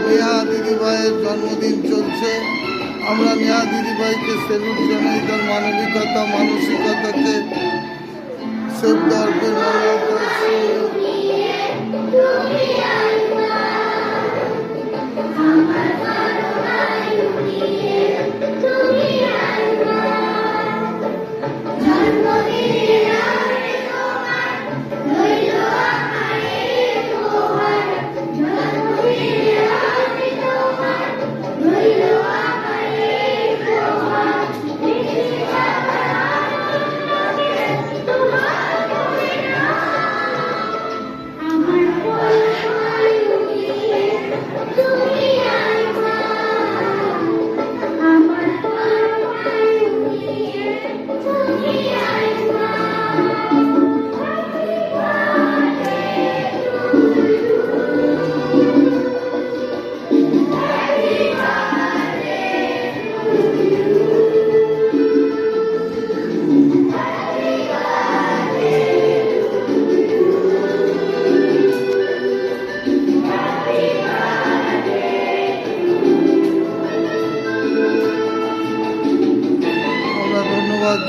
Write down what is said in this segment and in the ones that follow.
নেহা দিদিভাইয়ের জন্মদিন চলছে। আমরা নেহা দিদিভাইকে সেলুট জানাই, তার মানবিকতা মানসিকতাকে সেভ দর্পের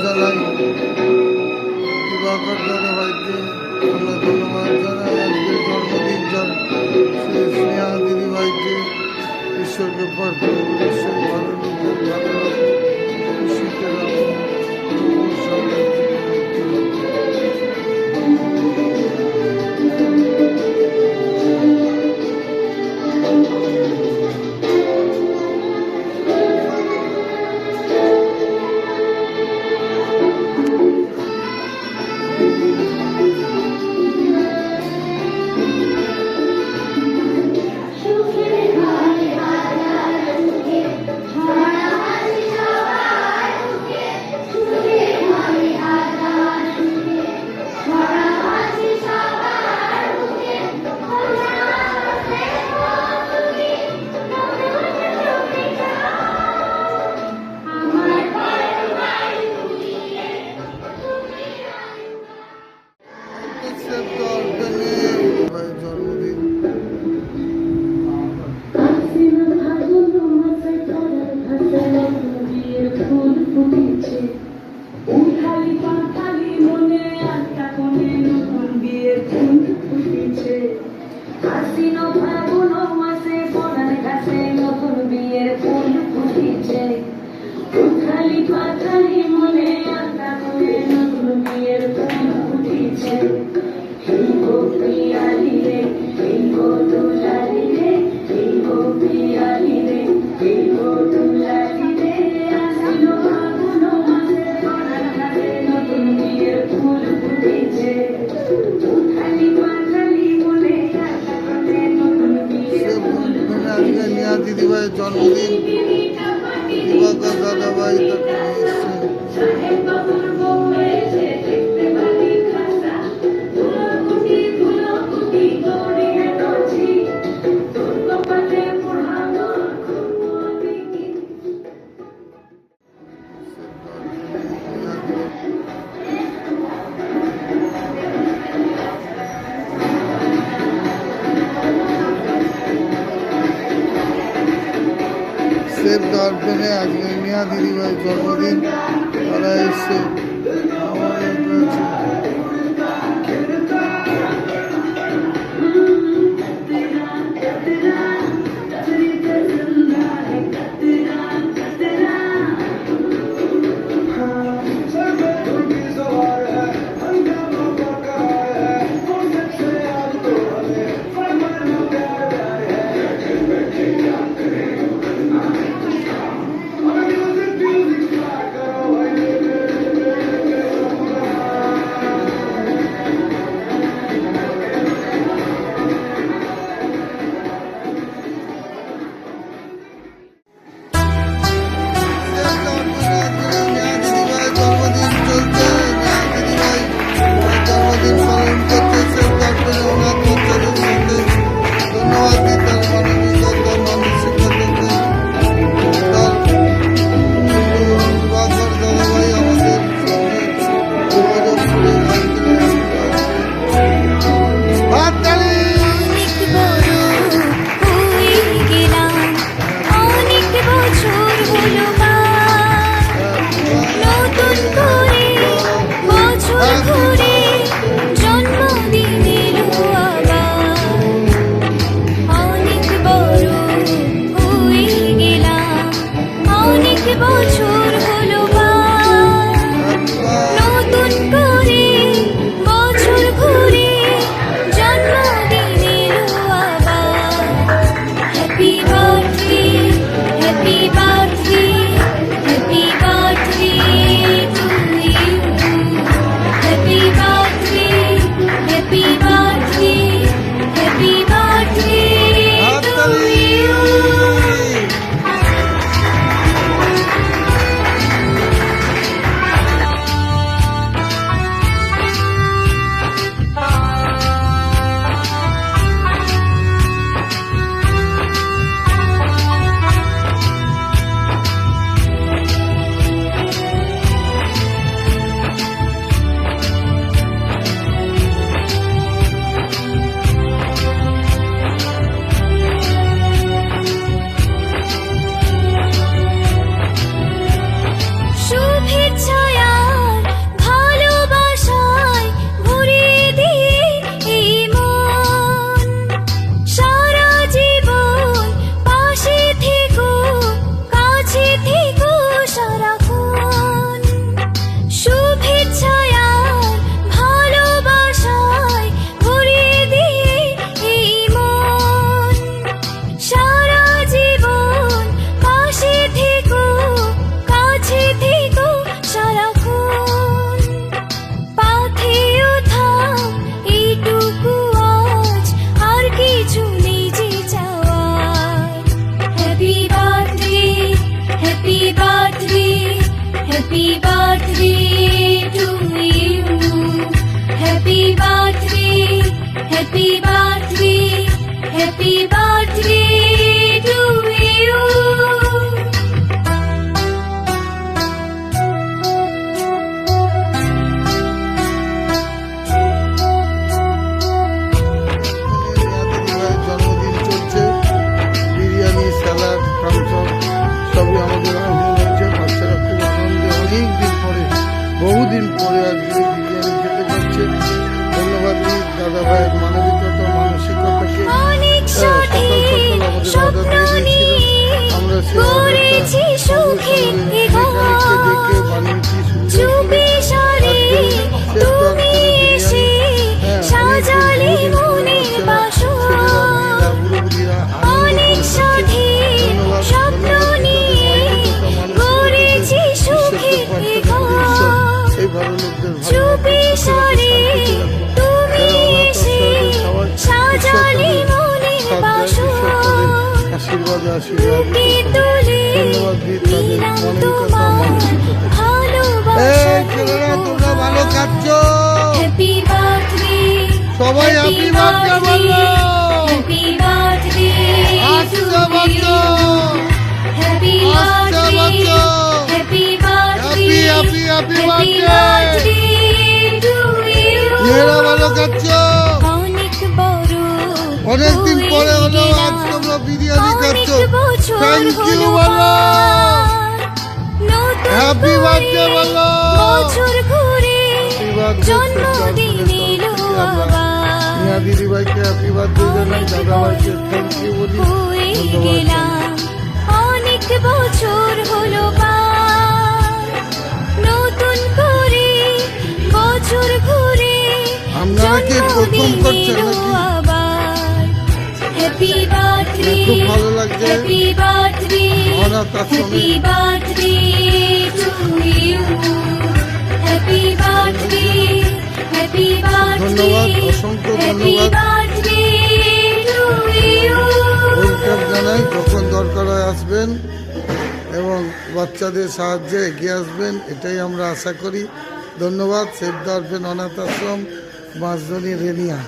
জানাই দিবাকর দাদাভাইকে আমরা ধন্যবাদ জানাই। আজকের জন্মদিন স্নেহা দিদিভাইকে ঈশ্বরকে প্রার্থনা করি ঈশ্বর ভালো লোক ভালো খুশিতে দিদিভাইয়ের জন্মদিন দিবাকর দাদাভাই তাকে সেভ দর্পণে আজকে নেহা দিদিভাইয়ের জন্মদিন তারা এসছে আমাদের কাছে। বছর হলো নতুন করে বছর ঘুরে জন্মদিন এলো আবার। Happy birthday, happy birthday, happy birthday to you. Happy birthday, happy birthday, happy birthday to you. শুভেচ্ছায় আর ভালোবাসায় ভরিয়ে দিয়ে এই মন। সারা জীবন পাশে থেকো, কাছে থেকো সারাক্ষণ। শুভেচ্ছায় আর ভালোবাসায় ভরিয়ে দিয়ে এই মন। সারা জীবন পাশে থেকো, কাছে থেকো সারাক্ষণ। পাথেও থাম এইটুকু আজ, আর কিছু নেই যে চাওয়ার। Happy birthday, happy birthday, happy birthday to you. Happy birthday, happy birthday, happy birthday to you. জন্মদিন চলছে, বিরিয়ানি, স্যালাড, থামসআপ সবই আমাদের আয়োজন হয়েছে। বাচ্চারা খুব আনন্দে অনেক দিন পরে, বহুদিন পরে আজকে বিরিয়ানি খেতে পারছে। ধন্যবাদ দিই দাদা ভাইয়ের মানবিকতা, মানসিকতাকে। অনেক সকাল সাথে সকাল আমাদের স্বপ্ন অর্ডার দিয়ে নিয়ে দিয়েছিল, আমরা সেই করেছি সুখের এ মেকানিককে ডেকে ঘর। বানিয়েছি সুন্দর চুপি করে। সারে তুমি এসে সাজালে মনের বাসর। অনেক সাথে স্বপ্ন নিয়ে করেছি সুখের এ ঘর। চুপি সারে তুমি এসে সাজালে মনের বাসর। আশীর্বাদে আশীর্বাদ বুকে তুলে ধন্যবাদ দিই তাদের নিলাম মানবিকতা, তোমার মানসিকতা। ভালোবাসার ছেলেরা তোমরা ভালো খাচ্ছ, হ্যাপি বার্থডে, সবাই হ্যাপি বার্থডে বলো। হ্যাপি বার্থডে আসছে বছর, হ্যাপি আসছে বার্থডে, বছর। Happy birthday, happy happy happy birthday. Birthday to you. মেয়েরা ভালো খাচ্ছ, অনেক বড় অনেকদিন হয়ে পরে হলো গেলাম। আজ তোমরা বিরিয়ানি খাচ্ছ। অনেক বছর থ্যাংক ইউ হলো বলো, নতুন হ্যাপি করে বার্থডে বলো। বছর ঘুরে হ্যাপি বার্থডে জন্মদিন এলো আবার। মিয়া দিদি ভাইকে হ্যাপি বার্থডে জানাই, দাদা ভাইকে থ্যাংক ইউ বলি, হয়ে ধন্যবাদ জানাই। গেলাম অনেক বছর হলো পার। নতুন করে বছর ঘুরে আপনারা কি প্রথম জন্মদিন করছেন এলো নাকি? আবার। হ্যাপি বার্থডে, খুব ভালো লাগছে। হ্যাপি বার্থডে, অনাথ আশ্রমে happy birthday to you. Happy birthday, happy birthday, ধন্যবাদ, অসংখ্য হ্যাপি ধন্যবাদ। Birthday to you. ওয়েলকাম জানাই, যখন দরকার হয় আসবেন এবং বাচ্চাদের সাহায্যে এগিয়ে আসবেন, এটাই আমরা আশা করি। ধন্যবাদ। সেভ দ্য অরফেন অনাথ আশ্রম, বাঁশজনী, রেনিয়া।